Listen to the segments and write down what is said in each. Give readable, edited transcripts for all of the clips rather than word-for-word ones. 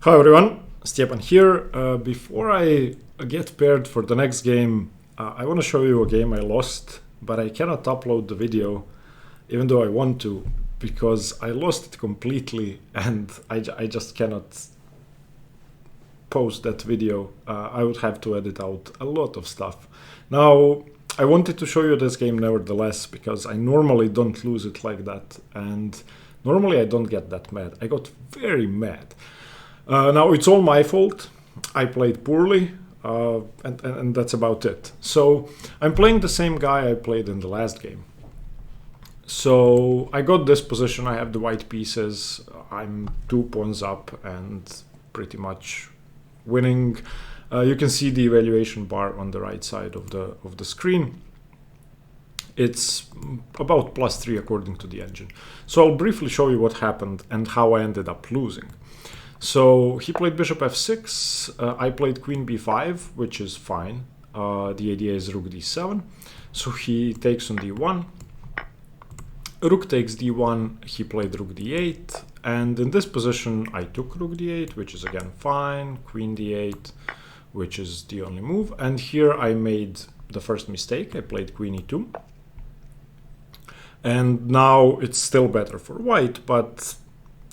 Hi everyone, Stepan here. Before I get paired for the next game, I want to show you a game I lost, but I cannot upload the video even though I want to, because I lost it completely and I just cannot post that video. I would have to edit out a lot of stuff. Now, I wanted to show you this game nevertheless, because I normally don't lose it like that, and normally I don't get that mad. I got very mad. Now, it's all my fault. I played poorly, and that's about it. So, I'm playing the same guy I played in the last game. So, I got this position, I have the white pieces, I'm 2 pawns up and pretty much winning. You can see the evaluation bar on the right side of the screen. It's about +3 according to the engine. So I'll briefly show you what happened and how I ended up losing. So he played bishop f6, I played queen b5, which is fine. The idea is rook d7. So he takes on d1. Rook takes d1, he played rook d8. And in this position, I took rook d8, which is again fine. Queen d8, which is the only move. And here I made the first mistake. I played queen e2. And now it's still better for white, but,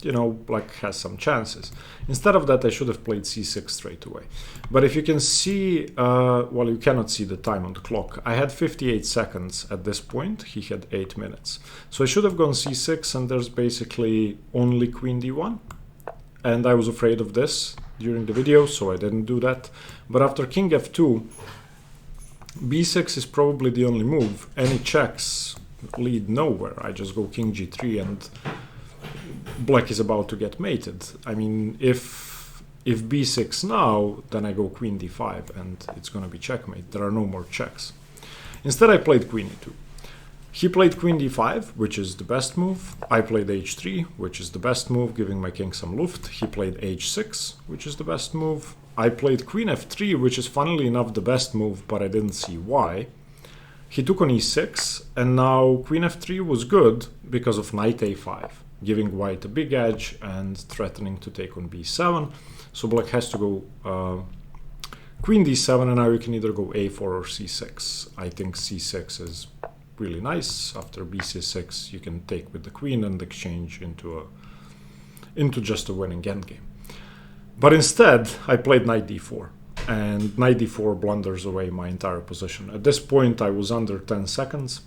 you know, black has some chances. Instead of that, I should have played c6 straight away. But if you can see, well, you cannot see the time on the clock. I had 58 seconds at this point. He had 8 minutes. So I should have gone c6, and there's basically only queen d1. And I was afraid of this during the video, so I didn't do that. But after king f2, b6 is probably the only move. Any checks lead nowhere. I just go king g3 and black is about to get mated. I mean, if b6 now, then I go queen d5 and it's going to be checkmate. There are no more checks. Instead, I played queen e2. He played queen d5, which is the best move. I played h3, which is the best move, giving my king some luft. He played h6, which is the best move. I played queen f3, which is funnily enough the best move, but I didn't see why. He took on e6, and now queen f3 was good because of knight a5, giving white a big edge and threatening to take on b7. So black has to go queen d7, and now you can either go a4 or c6. I think c6 is really nice. After bc6, you can take with the queen and exchange into just a winning endgame. But instead, I played knight d4. And knight d4 blunders away my entire position. At this point, I was under 10 seconds.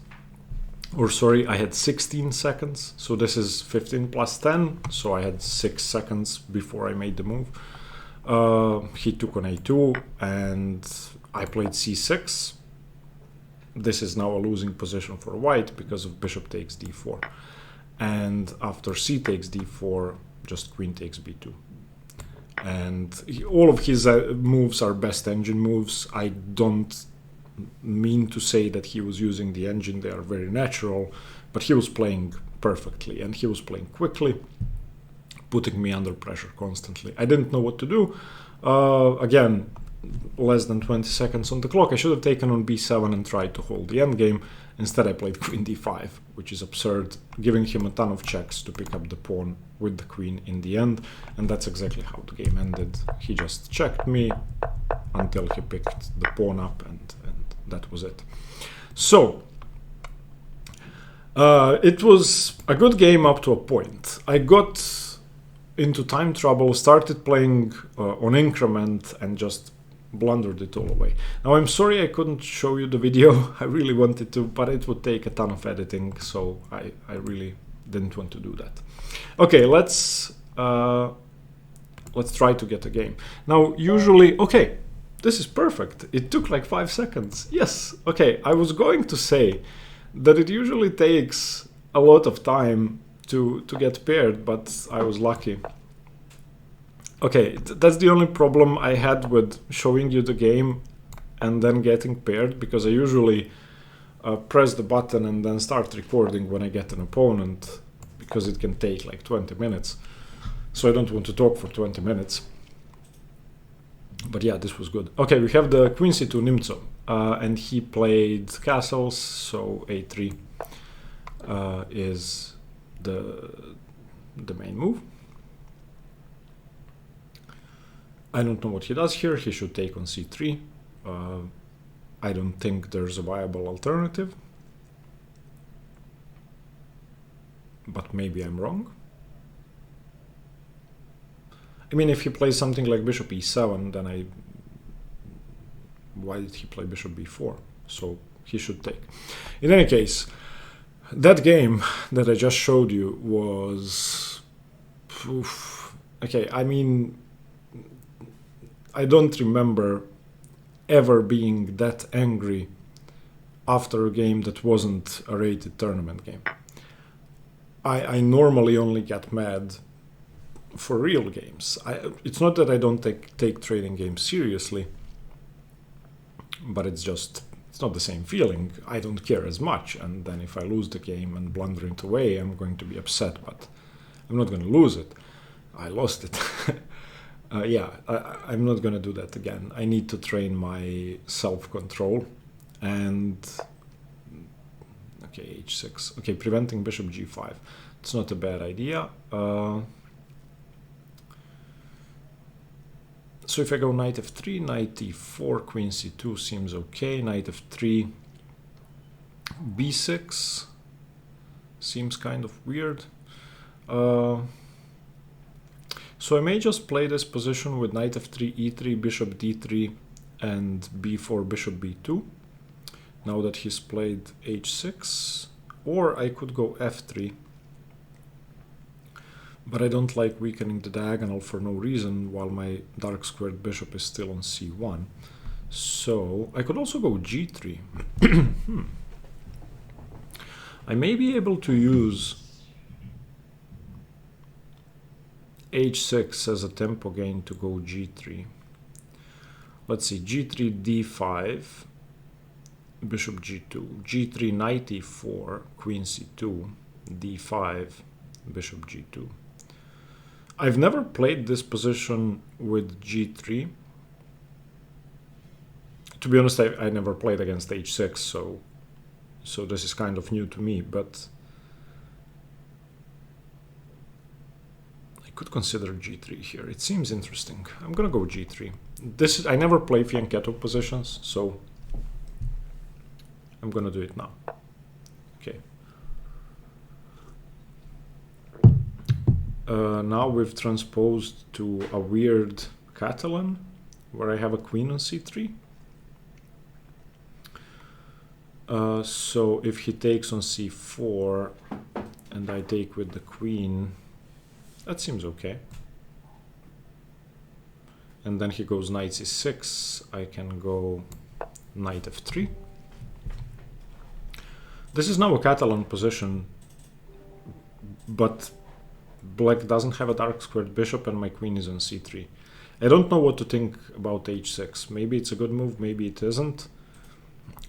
Or sorry, I had 16 seconds. So this is 15 plus 10. So I had 6 seconds before I made the move. He took on a2 and I played c6. This is now a losing position for white because of bishop takes d4. And after c takes d4, just queen takes b2. And all of his moves are best engine moves. I don't mean to say that he was using the engine. They are very natural, but he was playing perfectly and he was playing quickly, putting me under pressure constantly. I didn't know what to do. Again, less than 20 seconds on the clock. I should have taken on b7 and tried to hold the endgame. Instead, I played queen d5, which is absurd, giving him a ton of checks to pick up the pawn with the queen in the end. And that's exactly how the game ended. He just checked me until he picked the pawn up, and that was it. So, it was a good game up to a point. I got into time trouble, started playing on increment, and just blundered it all away. Now, I'm sorry I couldn't show you the video. I really wanted to, but it would take a ton of editing, so I really didn't want to do that. Okay, let's try to get a game. Now, usually, okay, this is perfect. It took like 5 seconds. Yes, okay, I was going to say that it usually takes a lot of time to get paired, but I was lucky. Okay, that's the only problem I had with showing you the game and then getting paired, because I usually press the button and then start recording when I get an opponent, because it can take like 20 minutes. So I don't want to talk for 20 minutes. But yeah, this was good. Okay, we have the Qc2 Nimzo, and he played castles, so a3 is the main move. I don't know what he does here. He should take on c3. I don't think there's a viable alternative, but maybe I'm wrong. I mean, if he plays something like bishop e7, then why did he play bishop b4? So he should take. In any case, that game that I just showed you was... Okay, I mean, I don't remember ever being that angry after a game that wasn't a rated tournament game. I normally only get mad for real games. It's not that I don't take trading games seriously, but it's not the same feeling. I don't care as much, and then if I lose the game and blunder it away, I'm going to be upset, but I'm not going to lose it. I lost it. Yeah, I'm not going to do that again. I need to train my self-control. And okay, h6. Okay, preventing bishop g5. It's not a bad idea. So if I go knight f3, knight e4, queen c2 seems okay. Knight f3, b6 seems kind of weird. So I may just play this position with knight f3, e3, bishop d3, and b4, bishop b2. Now that he's played h6, or I could go f3. But I don't like weakening the diagonal for no reason while my dark squared bishop is still on c1. So I could also go g3. I may be able to use h6 as a tempo gain to go g3. Let's see, g3, d5, bishop g2, g3, knight e4, queen c2, d5, bishop g2. I've never played this position with g3. To be honest, I never played against h6, so this is kind of new to me, but I could consider g3 here. It seems interesting. I'm gonna go g3. I never play fianchetto positions, so I'm gonna do it now. Okay. Now we've transposed to a weird Catalan where I have a queen on c3. So if he takes on c4 and I take with the queen, that seems okay. And then he goes knight c6, I can go knight f3. This is now a Catalan position, but black doesn't have a dark squared bishop and my queen is on c3. I don't know what to think about h6. Maybe it's a good move, maybe it isn't.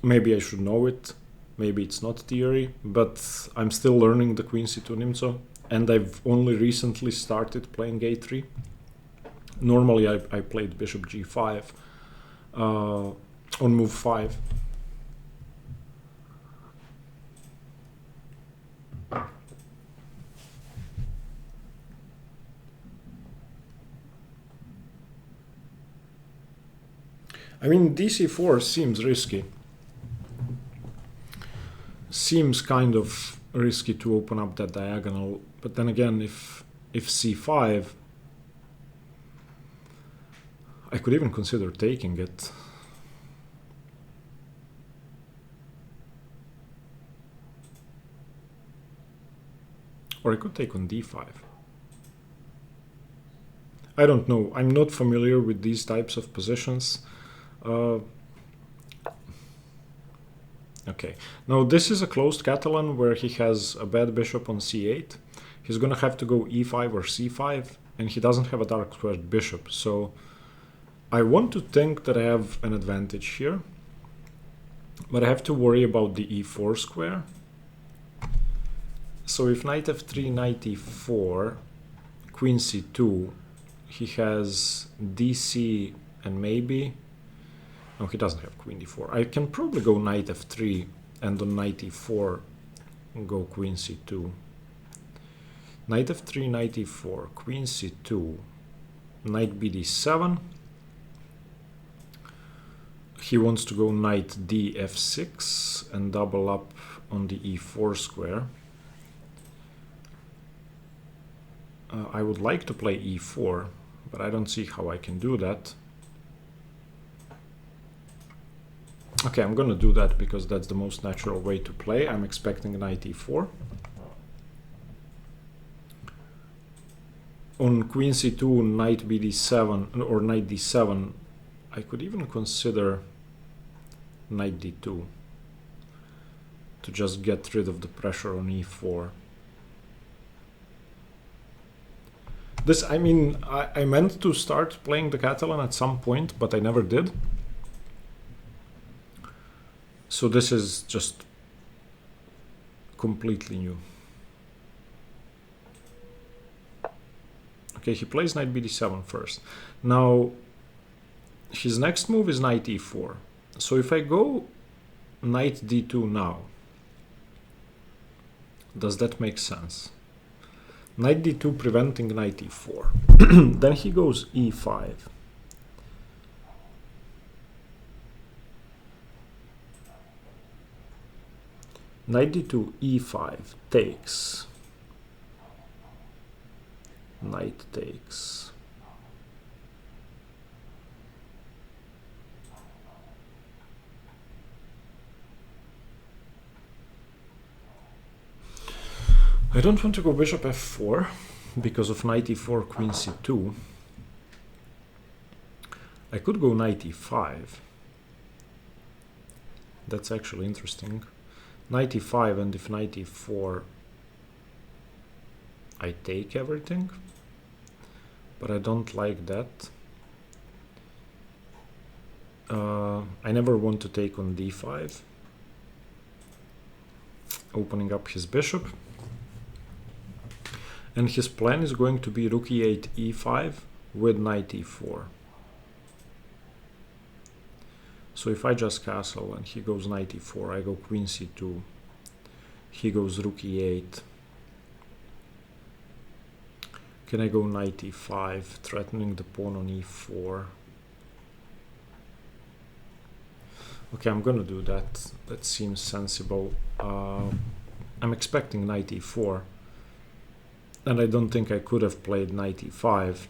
Maybe I should know it. Maybe it's not theory, but I'm still learning the queen c2 Nimzo, and I've only recently started playing a3. Normally I played bishop g5 on move 5. I mean, dc4 seems risky. Seems kind of risky to open up that diagonal, but then again, if c5, I could even consider taking it. Or I could take on d5. I don't know. I'm not familiar with these types of positions. Okay, now this is a closed Catalan where he has a bad bishop on c8. He's gonna have to go e5 or c5, and he doesn't have a dark squared bishop, so I want to think that I have an advantage here, but I have to worry about the e4 square. So if knight f3, knight e4, queen c2, he has dc and maybe... No, he doesn't have queen d4. I can probably go knight f3 and on knight e4 go queen c2. Knight f3, knight e4, queen c2, knight bd7. he wants to go knight df6 and double up on the e4 square. I would like to play e4, but I don't see how I can do that. Okay, I'm gonna do that because that's the most natural way to play. I'm expecting knight e4. On queen c2, knight bd7 or knight d7, I could even consider knight d2 to just get rid of the pressure on e4. This, I mean, I meant to start playing the Catalan at some point, but I never did. So this is just completely new. Okay, he plays knight bd7 first. Now, his next move is knight e4. So if I go knight d2 now, does that make sense? Knight d2 preventing knight e4. Then he goes e5. Knight d2, e5, takes. Knight takes. I don't want to go bishop f4 because of knight e4, queen c2. I could go knight e5. That's actually interesting. Knight e5, and if knight e4, I take everything, but I don't like that. I never want to take on d5, opening up his bishop. And his plan is going to be rook e8, e5 with knight e4. So if I just castle and he goes knight e4, I go queen c2, he goes rook e8. Can I go knight e5, threatening the pawn on e4? Okay, I'm gonna do that. That seems sensible. I'm expecting knight e4. And I don't think I could have played knight e5.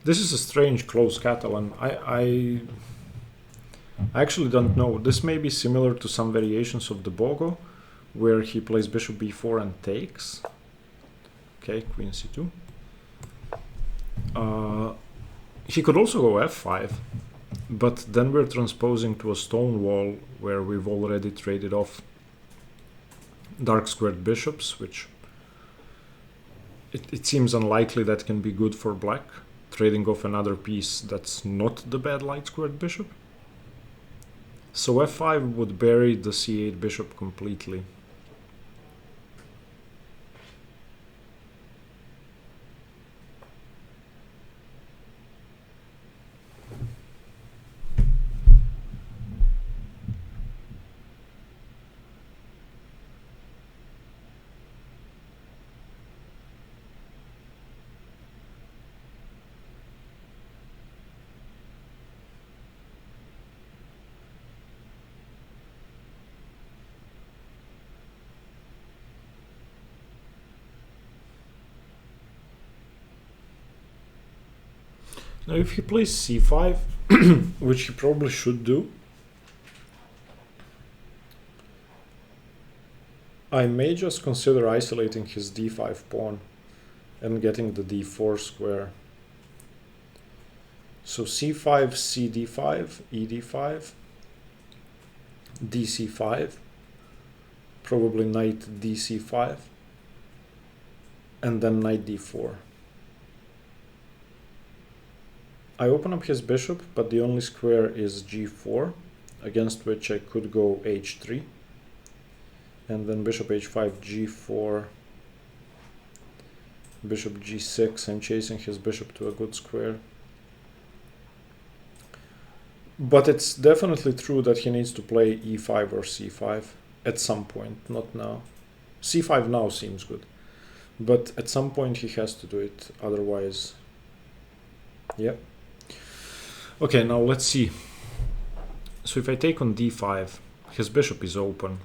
This is a strange close Catalan. I actually don't know. This may be similar to some variations of the Bogo, where he plays bishop b4 and takes. Okay, queen c2. He could also go f5. But then we're transposing to a stone wall where we've already traded off dark squared bishops, which it seems unlikely that can be good for black, trading off another piece that's not the bad light squared bishop. So f5 would bury the c8 bishop completely. Now if he plays c5, which he probably should do, I may just consider isolating his d5 pawn and getting the d4 square. So c5, cd5, ed5, dc5, probably knight dc5, and then knight d4. I open up his bishop, but the only square is g4, against which I could go h3, and then bishop h5, g4, bishop g6, and chasing his bishop to a good square. But it's definitely true that he needs to play e5 or c5 at some point, not now. c5 now seems good. But at some point he has to do it, otherwise, yeah. Okay, now let's see. So if I take on d5, his bishop is open,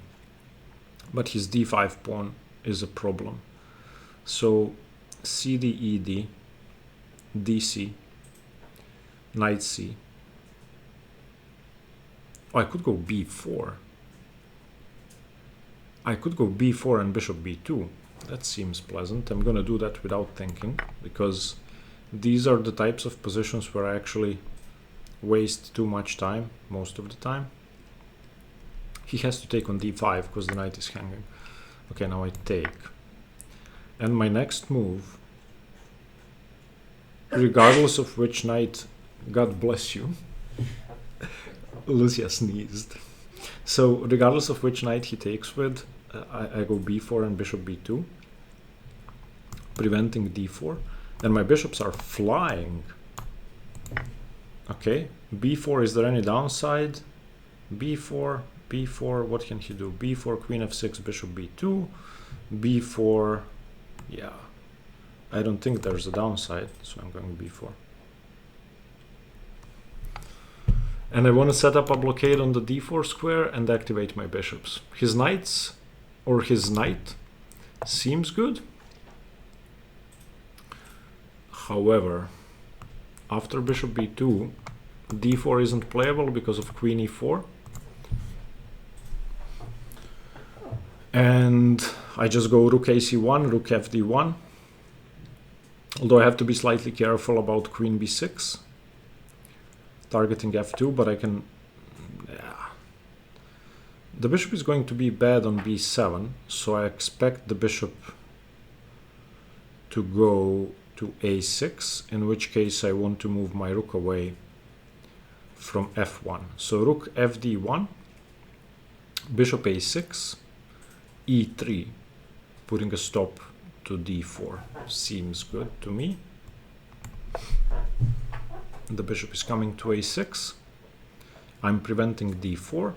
but his d5 pawn is a problem. So cd, ed, dc, knight c. Oh, I could go b4. I could go b4 and bishop b2. That seems pleasant. I'm gonna do that without thinking, because these are the types of positions where I actually waste too much time most of the time. He has to take on d5 because the knight is hanging. Okay, now I take. And my next move, regardless of which knight, God bless you, Lucia sneezed. So regardless of which knight he takes with, I go b4 and bishop b2, preventing d4, and my bishops are flying. Okay, b4, is there any downside? b4, b4, what can he do? b4, queen f6, bishop b2, b4, yeah. I don't think there's a downside, so I'm going b4. And I want to set up a blockade on the d4 square and activate my bishops. His knights, or his knight, seems good. However, after bishop b2, d4 isn't playable because of queen e4. And I just go rook ac1, rook fd1. Although I have to be slightly careful about queen b6. Targeting f2, but I can... yeah. The bishop is going to be bad on b7, so I expect the bishop to go to a6, in which case I want to move my rook away from f1. So rook fd1, bishop a6, e3, putting a stop to d4. Seems good to me. The bishop is coming to a6. I'm preventing d4.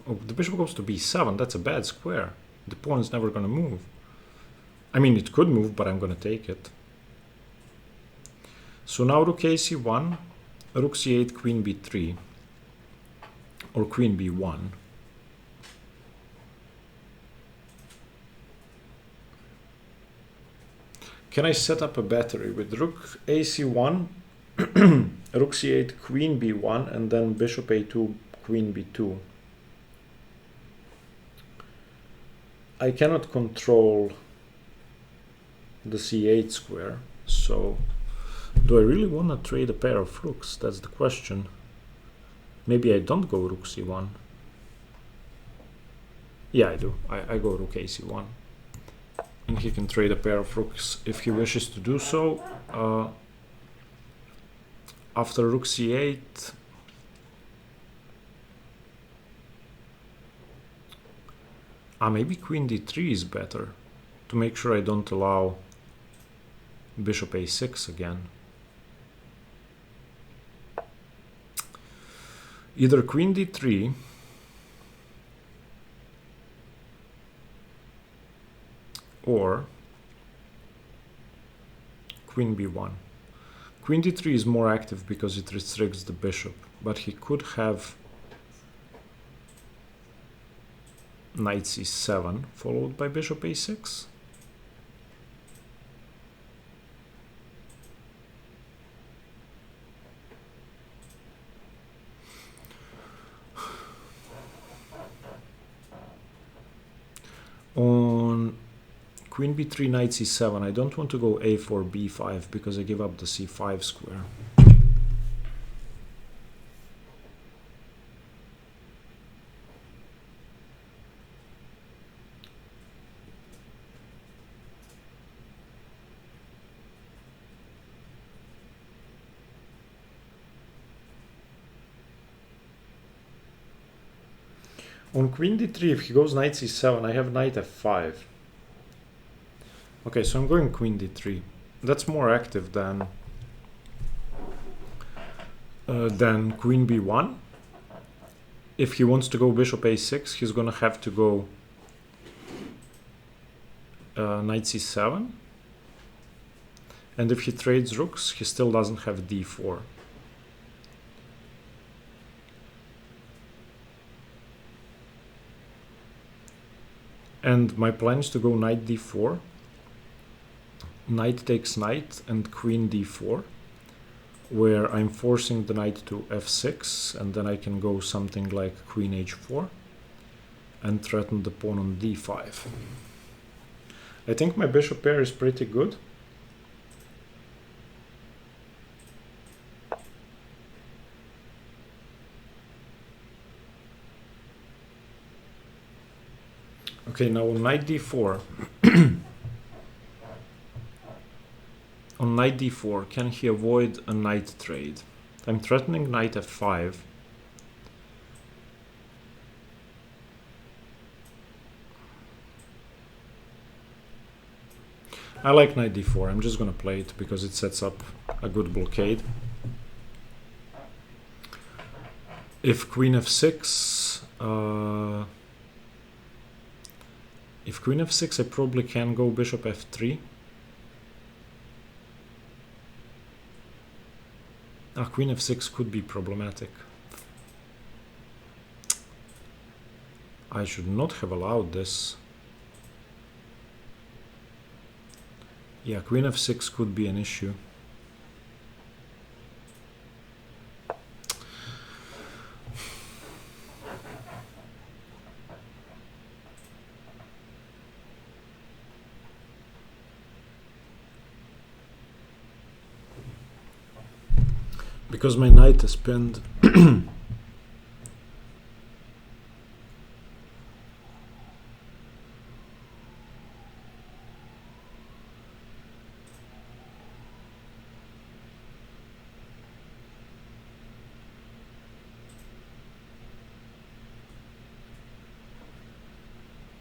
Oh, the bishop goes to b7. That's a bad square. The pawn is never going to move. I mean, it could move, but I'm going to take it. So now rook ac1, rook c8, queen b3, or queen b1. Can I set up a battery with rook ac1, rook c8, queen b1, and then bishop a2, queen b2? I cannot control the c8 square, so do I really want to trade a pair of rooks? That's the question. Maybe I don't go rook c1. Yeah, I do. I go rook ac1. And he can trade a pair of rooks if he wishes to do so. After rook c8, maybe queen d3 is better, to make sure I don't allow bishop a6 again. Either queen d3 or queen b1. Queen d3 is more active because it restricts the bishop, but he could have knight c7 followed by bishop a6. On queen b3, knight c7, I don't want to go a4, b5 because I give up the c5 square. On queen d3, if he goes knight c7, I have knight f5. Okay, so I'm going queen d3. That's more active than queen b1. If he wants to go bishop a6, he's gonna have to go knight c7. And if he trades rooks, he still doesn't have d4. And my plan is to go knight d4, knight takes knight, and queen d4, where I'm forcing the knight to f6, and then I can go something like queen h4 and threaten the pawn on d5. I think my bishop pair is pretty good. Okay, now on knight d4, on knight d4, can he avoid a knight trade? I'm threatening knight f5. I like knight d4. I'm just gonna play it because it sets up a good blockade. If queen f6, I probably can go bishop f3. Queen f6 could be problematic. I should not have allowed this. Yeah, queen f6 could be an issue. Because my knight is pinned.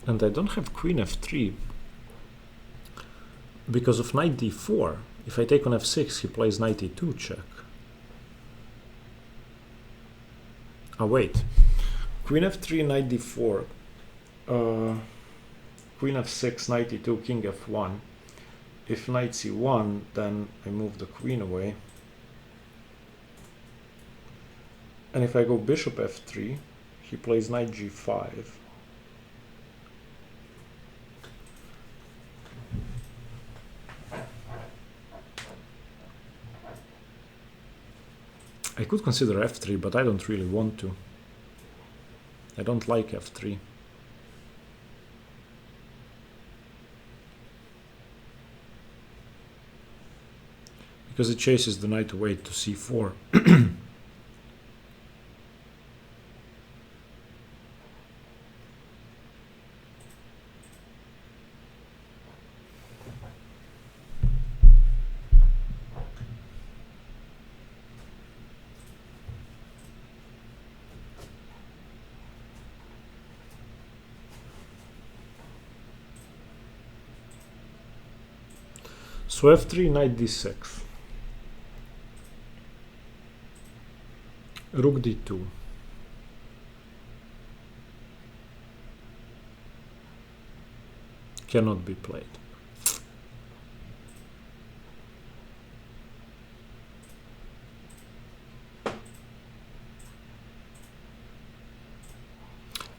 And I don't have queen f3 because of knight d4. If I take on f6, he plays knight e2 check. Wait. Queen f3, knight d4, queen f6, knight e2, king f1. If knight c1, then I move the queen away. And if I go bishop f3, he plays knight g5. I could consider f3, but I don't really want to. I don't like f3. Because it chases the knight away to c4. So f3, knight d6, rook d2, cannot be played.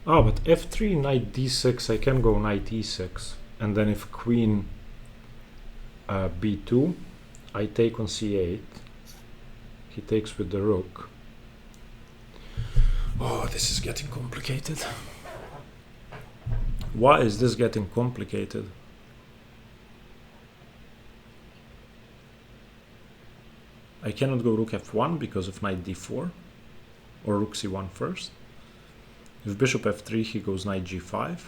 But f3, knight d6, I can go knight e6, and then if queen b2, I take on c8, he takes with the rook. Oh, this is getting complicated. Why is this getting complicated? I cannot go rook f1 because of knight d4, or rook c1 first. If bishop f3, he goes knight g5.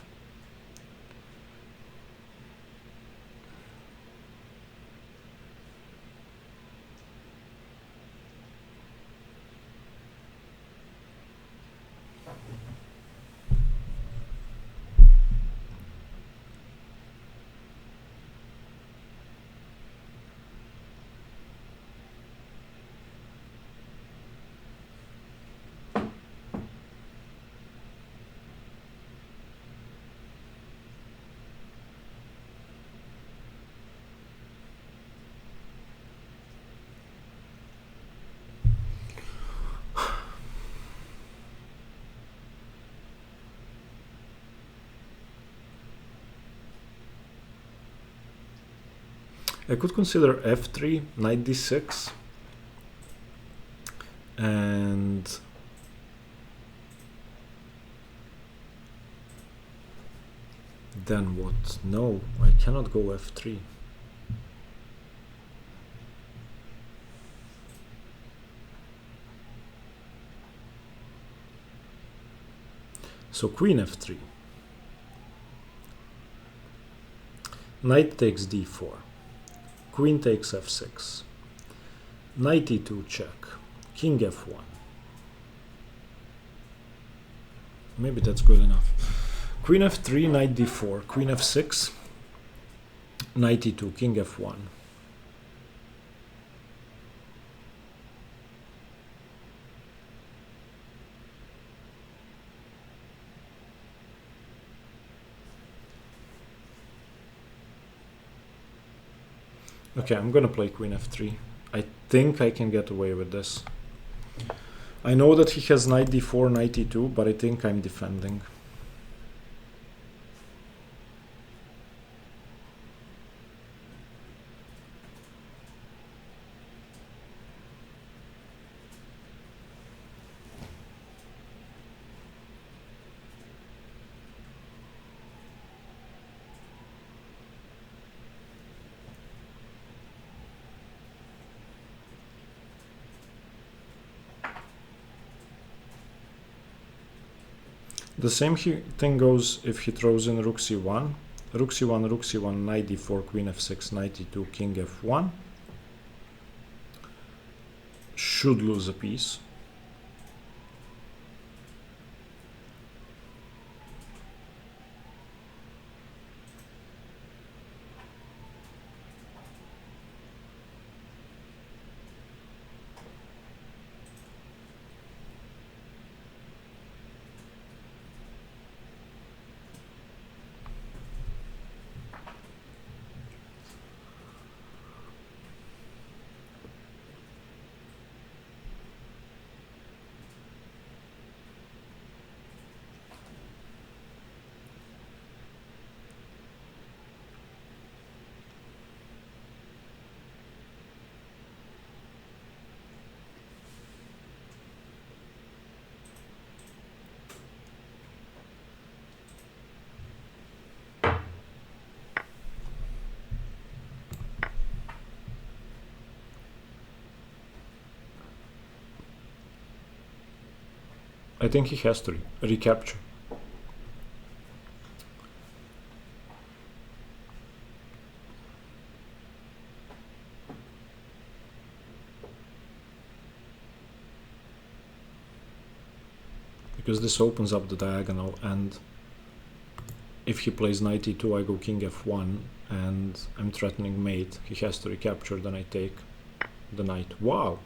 I could consider f3, knight d6, and then what? No, I cannot go f3. So queen f3. Knight takes d4. Queen takes f6. Knight e2 check. King f1. Maybe that's good enough. Queen f3, knight d4, queen f6, knight e2, king f1. Okay, I'm gonna play queen f3. I think I can get away with this. I know that he has knight d4, knight e2, but I think I'm defending. The same thing goes if he throws in rook c1, rook c1, rook c1, knight d4, queen f6, knight e2, king f1. Should lose a piece. I think he has to recapture. Because this opens up the diagonal, and if he plays knight e2, I go king f1, and I'm threatening mate. He has to recapture, then I take the knight. Wow!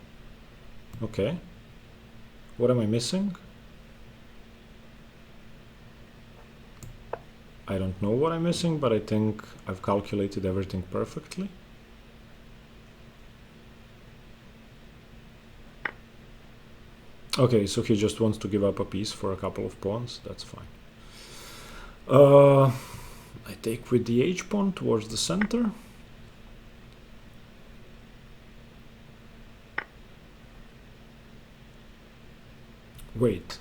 Okay. What am I missing? I don't know what I'm missing, but I think I've calculated everything perfectly. Okay, so he just wants to give up a piece for a couple of pawns. That's fine. I take with the h pawn towards the center. Wait.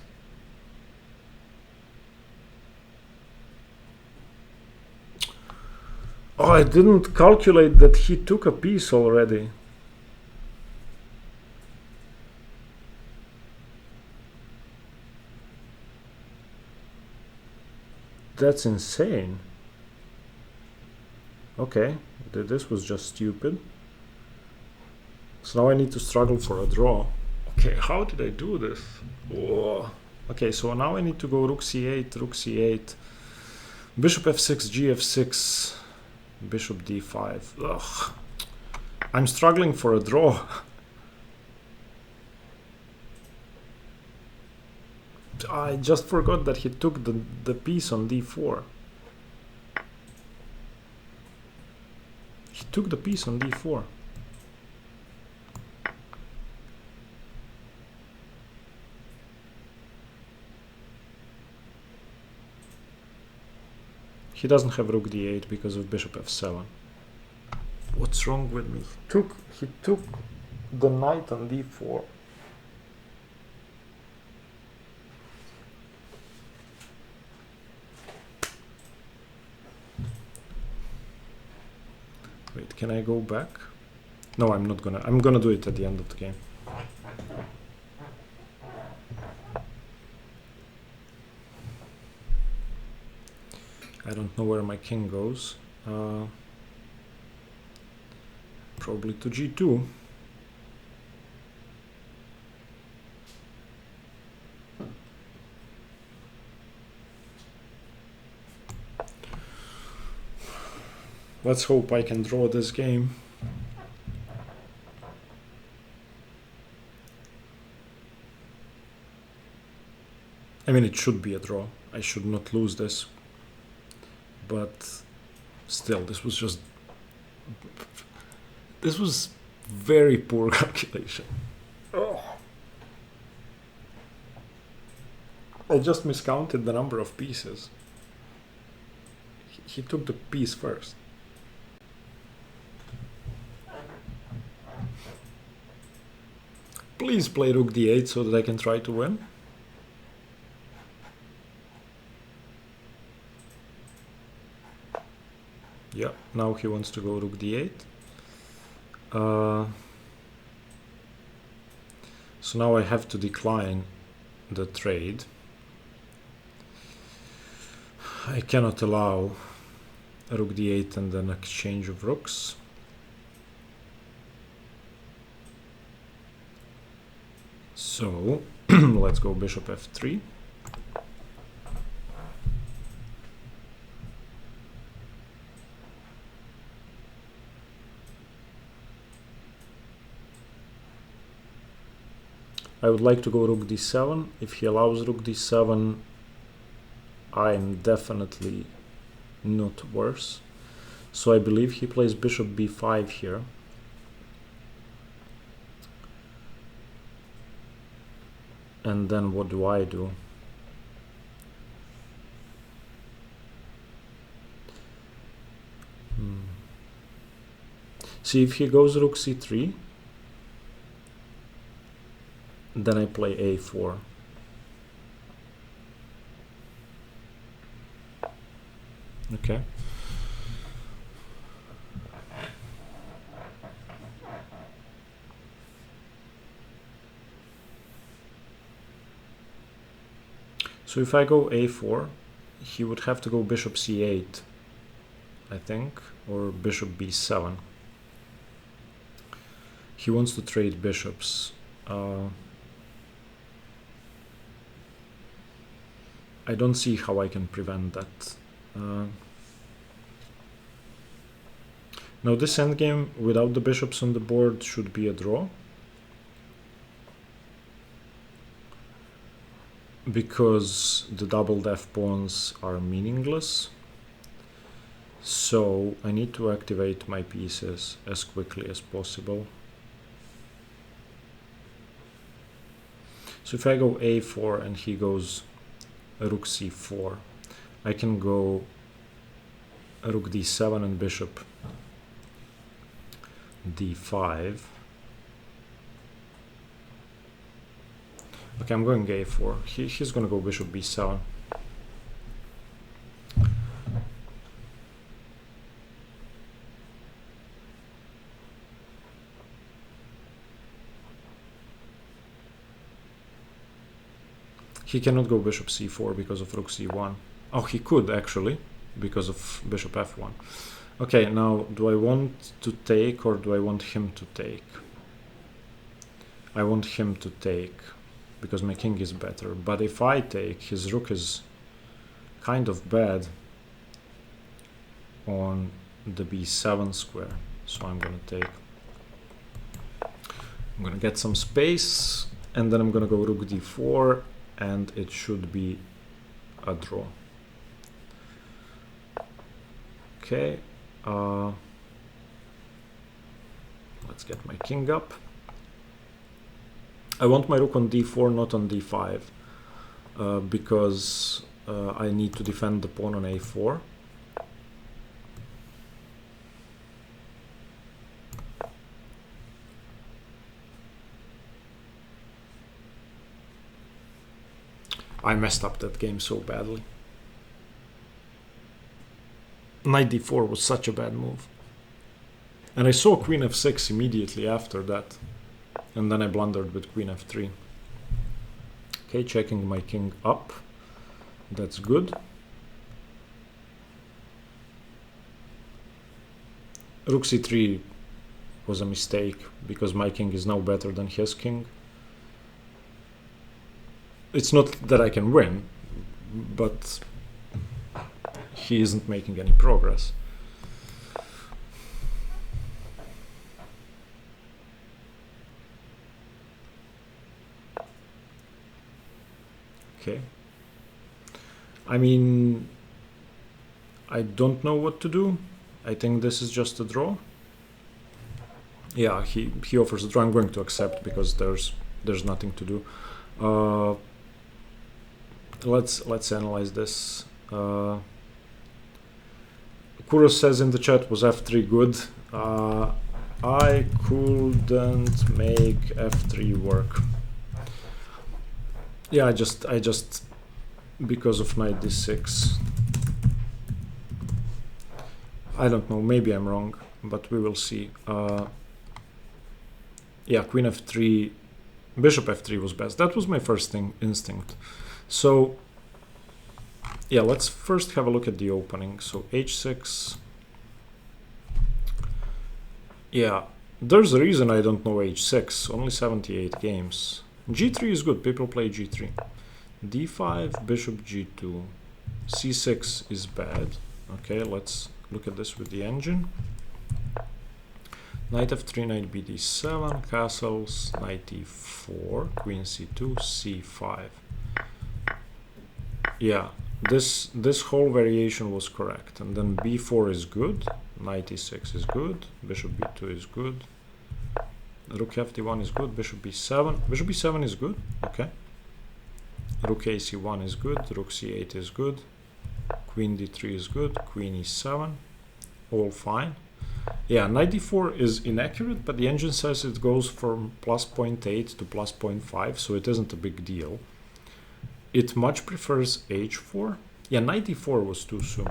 Oh, I didn't calculate that he took a piece already. That's insane. Okay, this was just stupid. So now I need to struggle for a draw. Okay, how did I do this? Whoa. Okay, so now I need to go rook c8, bishop f6, gf6, bishop d5. Ugh. I'm struggling for a draw. I just forgot that he took the piece on d4. He took the piece on d4. He doesn't have rook d8 because of bishop f7. What What's wrong with me? He took the knight on d4. Wait, can I go back? No, I'm not gonna. I'm gonna do it at the end of the game. I don't know where my king goes. Probably to g2. Let's hope I can draw this game. I mean, it should be a draw. I should not lose this. But still, this was very poor calculation. Oh. I just miscounted the number of pieces. He took the piece first. Please play rook d8 so that I can try to win. Yeah, now he wants to go rook d8. So now I have to decline the trade. I cannot allow rook d8 and then exchange of rooks. So let's go bishop f3. I would like to go rook d7. If he allows rook d7, I'm definitely not worse. So I believe he plays bishop b5 here. And then what do I do? See, if he goes rook c3, then I play a4. Okay. So if I go a4, he would have to go bishop c8, I think, or bishop b7. He wants to trade bishops. I don't see how I can prevent that. Now this endgame without the bishops on the board should be a draw, because the doubled f pawns are meaningless. So I need to activate my pieces as quickly as possible. So if I go a4 and he goes rook c4, I can go rook d7 and bishop d5. Okay, I'm going a4. He's gonna go bishop b7. He cannot go bishop c4 because of rook c1. Oh, he could actually, because of bishop f1. Okay, now do I want to take or do I want him to take? I want him to take, because my king is better. But if I take, his rook is kind of bad on the b7 square. So I'm gonna take. I'm gonna get some space, and then I'm gonna go rook d4, and it should be a draw. Okay, let's get my king up. I want my rook on d4, not on d5, because I need to defend the pawn on a4. I messed up that game so badly. Knight d4 was such a bad move. And I saw queen f6 immediately after that. And then I blundered with queen f3. Okay, checking my king up. That's good. Rook c3 was a mistake because my king is now better than his king. It's not that I can win, but he isn't making any progress. Okay. I mean, I don't know what to do. I think this is just a draw. Yeah, he offers a draw. I'm going to accept because there's nothing to do. Let's analyze this. Kuro says in the chat, was f3 good? I couldn't make f3 work. Yeah, I just because of knight d6. I don't know, maybe I'm wrong, but we will see. Yeah, queen f3, bishop f3 was best. That was my first instinct. So yeah, let's first have a look at the opening. So h6. Yeah, there's a reason I don't know h6. Only 78 games. g3 is good. People play g3. d5, bishop g2. c6 is bad. Okay, let's look at this with the engine. Knight f3, knight bd7, castles, knight e4, queen c2, c5. Yeah, this whole variation was correct. And then b4 is good, knight e6 is good, bishop b2 is good, rook fd1 is good, bishop b7. Bishop b7 is good, okay. Rook ac1 is good, rook c8 is good, queen d3 is good, queen e7, all fine. Yeah, knight d4 is inaccurate, but the engine says it goes from plus 0.8 to plus 0.5, so it isn't a big deal. It much prefers h4. Yeah, knight d4 was too soon.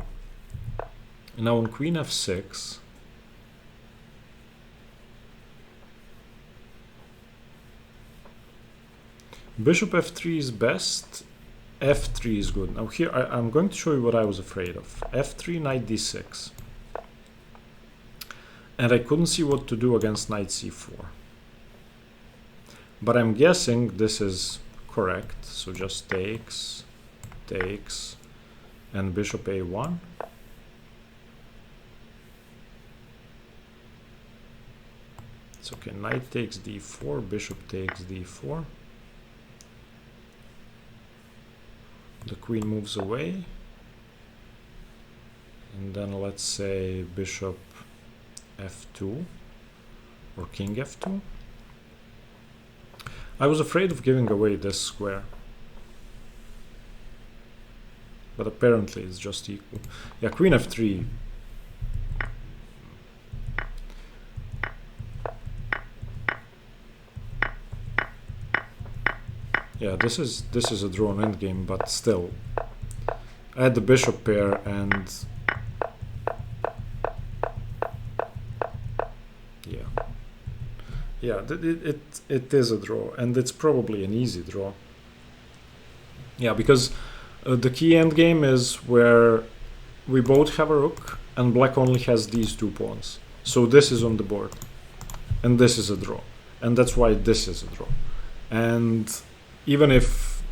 And now on queen f6, bishop f3 is best, f3 is good. Now here I'm going to show you what I was afraid of. f3, knight d6. And I couldn't see what to do against knight c4. But I'm guessing this is correct. So just takes, and bishop a1. It's okay, knight takes d4, bishop takes d4. The queen moves away. And then let's say bishop f2 or king f2. I was afraid of giving away this square, but apparently it's just equal. Yeah, queen f3. Yeah, this is a drawn endgame, but still, I had the bishop pair and yeah, it is a draw, and it's probably an easy draw. Yeah, because the key endgame is where we both have a rook, and black only has these two pawns. So this is on the board, and this is a draw, and that's why this is a draw. And even if,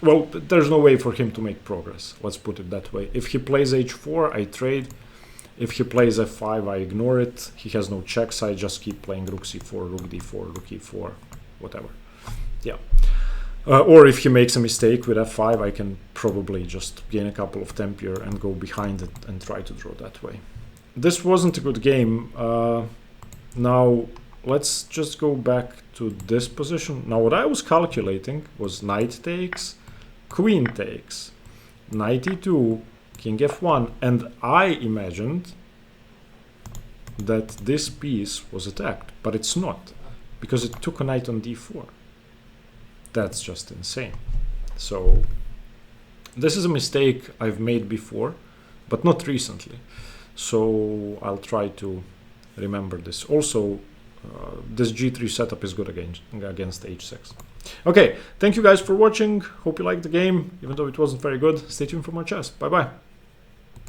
well, there's no way for him to make progress, let's put it that way. If he plays h4, I trade. If he plays f5, I ignore it. He has no checks. I just keep playing rook c4, rook d4, rook e4, whatever. Yeah. Or if he makes a mistake with f5, I can probably just gain a couple of tempere and go behind it and try to draw that way. This wasn't a good game. Now, let's just go back to this position. Now, what I was calculating was knight takes, queen takes, knight e2, king f1, and I imagined that this piece was attacked, but it's not, because it took a knight on d4. That's just insane. So this is a mistake I've made before, but not recently. So I'll try to remember this. Also, this G3 setup is good against H6. Okay, thank you guys for watching. Hope you liked the game, even though it wasn't very good. Stay tuned for more chess. Bye bye.